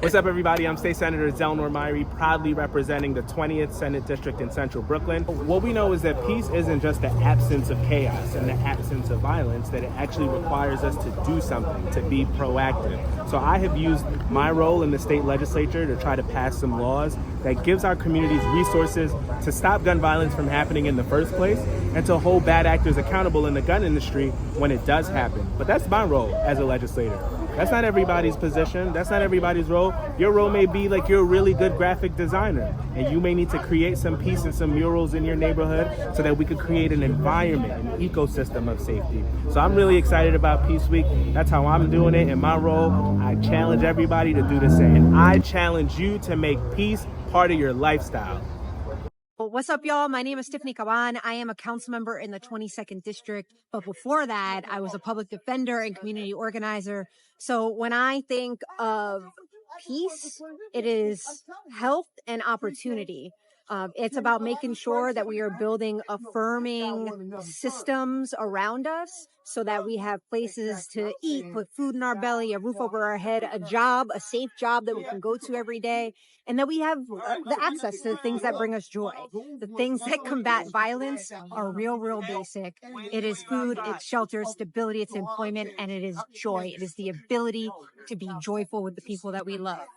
What's up, everybody? I'm State Senator Zelnor Myrie, proudly representing the 20th Senate District in Central Brooklyn. What we know is that peace isn't just the absence of chaos and the absence of violence, that it actually requires us to do something, to be proactive. So I have used my role in the state legislature to try to pass some laws that gives our communities resources to stop gun violence from happening in the first place and to hold bad actors accountable in the gun industry when it does happen. But that's my role as a legislator. That's not everybody's position. That's not everybody's role. Your role may be like you're a really good graphic designer and you may need to create some peace and some murals in your neighborhood so that we could create an environment, an ecosystem of safety. So I'm really excited about Peace Week. That's how I'm doing it in my role. I challenge everybody to do the same. I challenge you to make peace part of your lifestyle. What's up, y'all? My name is Tiffany Caban. I am a council member in the 22nd District. But before that, I was a public defender and community organizer. So when I think of peace, it is health and opportunity. It's about making sure that we are building affirming systems around us so that we have places to eat, put food in our belly, a roof over our head, a job, a safe job that we can go to every day, and that we have the access to the things that bring us joy. The things that combat violence are real basic. It is food, it's shelter, stability, it's employment, and it is joy. It is the ability to be joyful with the people that we love.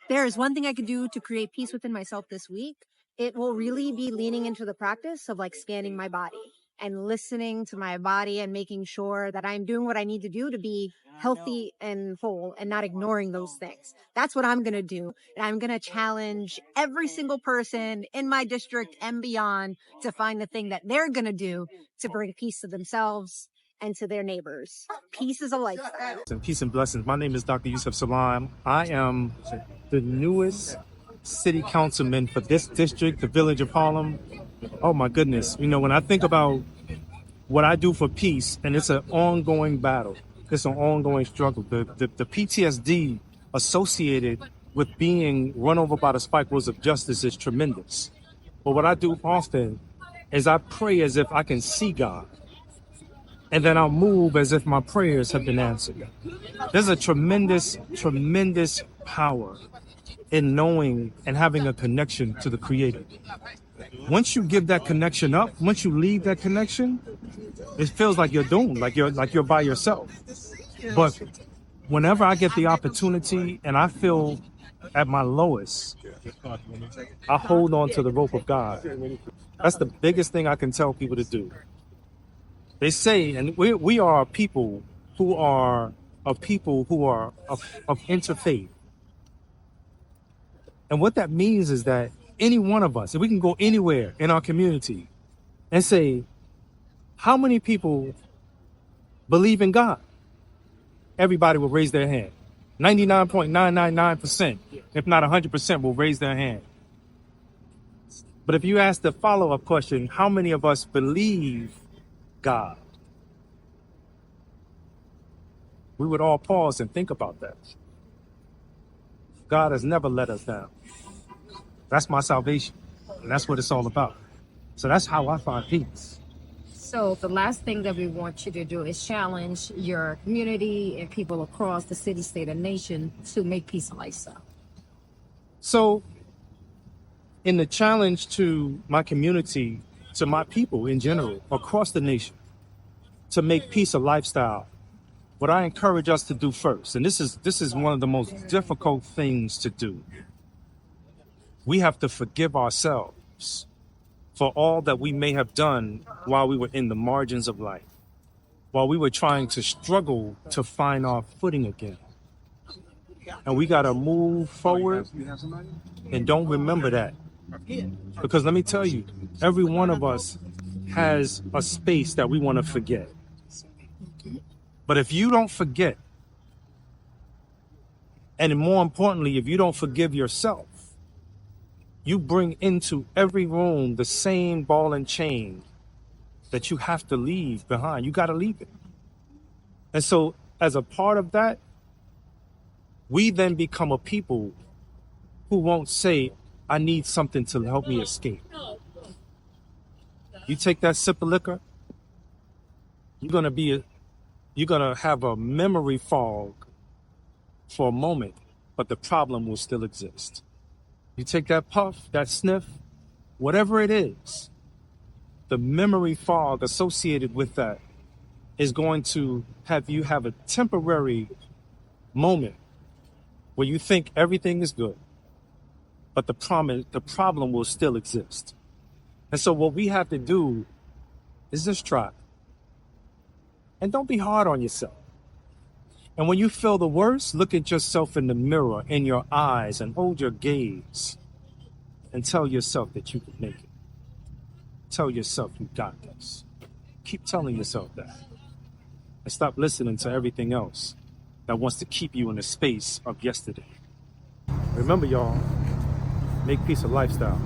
There is one thing I could do to create peace within myself this week. It will really be leaning into the practice of like scanning my body and listening to my body and making sure that I'm doing what I need to do to be healthy and whole and not ignoring those things. That's what I'm going to do. And I'm going to challenge every single person in my district and beyond to find the thing that they're going to do to bring peace to themselves and to their neighbors. Peace is a lifestyle. Peace and blessings. My name is Dr. Yusuf Salam. I am the newest city councilman for this district, the village of Harlem. Oh my goodness. You know, when I think about what I do for peace, and it's an ongoing battle, it's an ongoing struggle. The PTSD associated with being run over by the spike wheels of justice is tremendous. But what I do often is I pray as if I can see God. And then I'll move as if my prayers have been answered. There's a tremendous power in knowing and having a connection to the Creator. Once you give that connection up, once you leave that connection, it feels like you're doomed, like you're by yourself. But whenever I get the opportunity and I feel at my lowest, I hold on to the rope of God. That's the biggest thing I can tell people to do. They say, and we are a people who are of interfaith. And what that means is that any one of us, if we can go anywhere in our community and say, how many people believe in God? Everybody will raise their hand. 99.999%, if not 100%, will raise their hand. But if you ask the follow-up question, how many of us believe God? We would all pause and think about that. God has never let us down. That's my salvation, and that's what it's all about. So that's how I find peace. So the last thing that we want you to do is challenge your community and people across the city, state, and nation to make peace a lifestyle. So in the challenge to my community, to my people in general, across the nation, to make peace a lifestyle, what I encourage us to do first, and this is one of the most difficult things to do, we have to forgive ourselves for all that we may have done while we were in the margins of life, while we were trying to struggle to find our footing again. And we got to move forward and don't remember that. Because let me tell you, every one of us has a space that we want to forget. But if you don't forget, and more importantly, if you don't forgive yourself, you bring into every room the same ball and chain that you have to leave behind. You got to leave it. And so as a part of that, we then become a people who won't say, I need something to help me escape. You take that sip of liquor, you're going to have a memory fog for a moment but the problem will still exist. You take that puff, that sniff, whatever it is, the memory fog associated with that is going to have you have a temporary moment where you think everything is good, but the problem will still exist. And so what we have to do is just try. And don't be hard on yourself. And when you feel the worst, look at yourself in the mirror, in your eyes, and hold your gaze and tell yourself that you can make it. Tell yourself you got this. Keep telling yourself that. And stop listening to everything else that wants to keep you in the space of yesterday. Remember, y'all, make peace a lifestyle.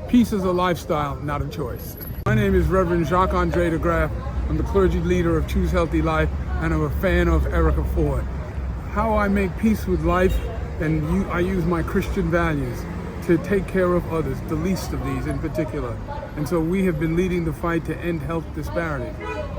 Peace is a lifestyle, not a choice. My name is Reverend Jacques-Andre de Graaf. I'm the clergy leader of Choose Healthy Life, and I'm a fan of Erica Ford. How I make peace with life, and I use my Christian values to take care of others, the least of these in particular. And so we have been leading the fight to end health disparity.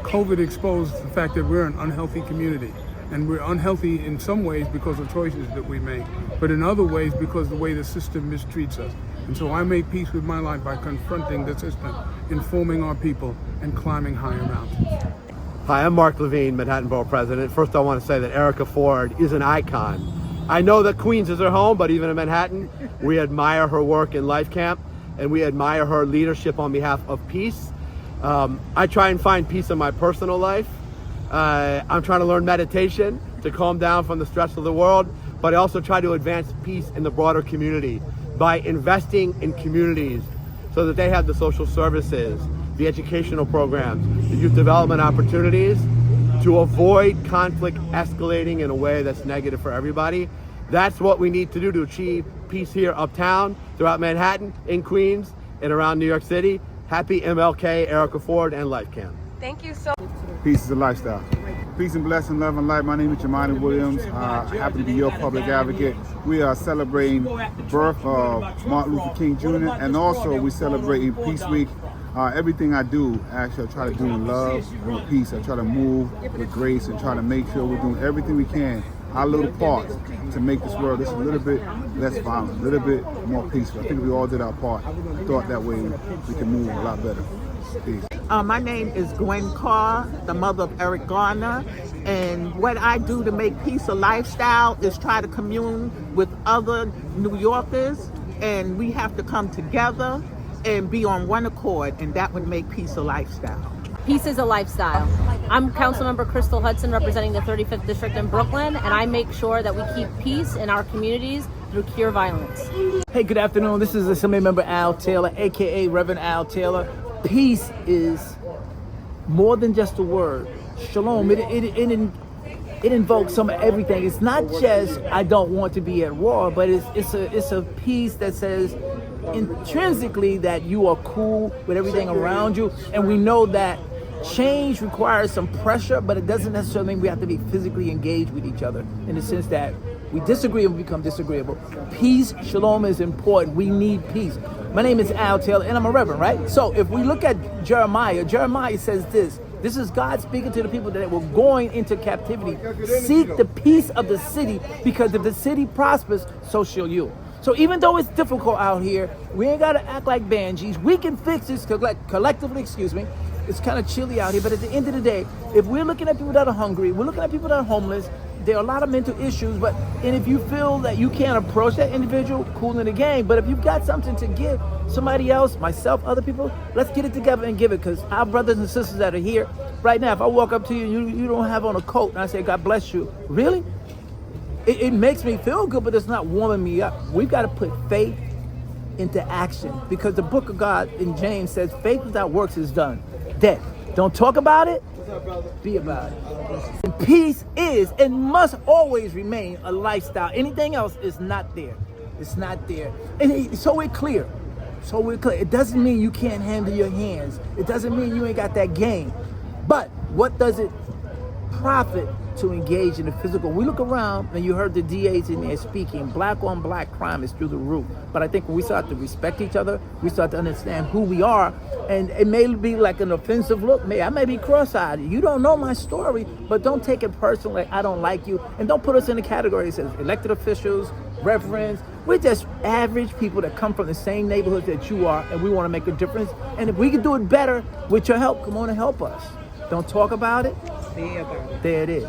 COVID exposed the fact that we're an unhealthy community. And we're unhealthy in some ways because of choices that we make, but in other ways because the way the system mistreats us. And so I make peace with my life by confronting the system, informing our people, and climbing higher mountains. Hi, I'm Mark Levine, Manhattan Borough President. First, I want to say that Erica Ford is an icon. I know that Queens is her home, but even in Manhattan, we admire her work in Life Camp, and we admire her leadership on behalf of peace. I try and find peace in my personal life. I'm trying to learn meditation to calm down from the stress of the world, but I also try to advance peace in the broader community by investing in communities so that they have the social services, the educational programs, the youth development opportunities to avoid conflict escalating in a way that's negative for everybody. That's what we need to do to achieve peace here uptown, throughout Manhattan, in Queens, and around New York City. Happy MLK, Erica Ford, and Life Camp. Thank you so much. Peace is a lifestyle. Peace and blessing, love and light. My name is Jamani Williams. I happen to be your public advocate. We are celebrating the birth of Martin Luther King Jr. and also we're celebrating Peace Week. Everything I do, actually I try to do in love and with peace. I try to move with grace and try to make sure we're doing everything we can, our little part, to make this world just a little bit less violent, a little bit more peaceful. I think we all did our part. Thought that way we can move a lot better. Peace. My name is Gwen Carr, the mother of Eric Garner, and what I do to make peace a lifestyle is try to commune with other New Yorkers, and we have to come together and be on one accord, and that would make peace a lifestyle. Peace is a lifestyle. I'm Councilmember Crystal Hudson representing the 35th District in Brooklyn, and I make sure that we keep peace in our communities through cure violence. Hey, good afternoon. This is Assembly Member Al Taylor, aka Reverend Al Taylor. Peace is more than just a word. Shalom, it invokes some of everything. It's not just I don't want to be at war, but it's a peace that says intrinsically that you are cool with everything around you, and we know that change requires some pressure, but it doesn't necessarily mean we have to be physically engaged with each other in the sense that we disagree and we become disagreeable. Peace, shalom is important. We need peace. My name is Al Taylor, and I'm a reverend, right? So if we look at Jeremiah says this is God speaking to the people that were going into captivity. Seek the peace of the city, because if the city prospers, so shall you. So even though it's difficult out here, we ain't got to act like banshees. We can fix this collectively, It's kind of chilly out here, but at the end of the day, if we're looking at people that are hungry, we're looking at people that are homeless, there are a lot of mental issues, and if you feel that you can't approach that individual, cool in the game, but if you've got something to give somebody else, myself, other people, let's get it together and give it, because our brothers and sisters that are here right now, if I walk up to you and you don't have on a coat and I say, God bless you, really? It makes me feel good, but it's not warming me up. We've got to put faith into action, because the book of God in James says faith without works is dead. Don't talk about it, be about it. And peace is and must always remain a lifestyle. Anything else is not there. It's not there. And so we're clear. It doesn't mean you can't handle your hands. It doesn't mean you ain't got that game. But what does it profit to engage in the physical. We look around and you heard the DAs in there speaking. Black on black crime is through the roof. But I think when we start to respect each other, we start to understand who we are. And it may be like an offensive look. I may be cross-eyed. You don't know my story, but don't take it personally. I don't like you. And don't put us in the categories as elected officials, reverends. We're just average people that come from the same neighborhood that you are, and we want to make a difference. And if we can do it better with your help, come on and help us. Don't talk about it. There it is.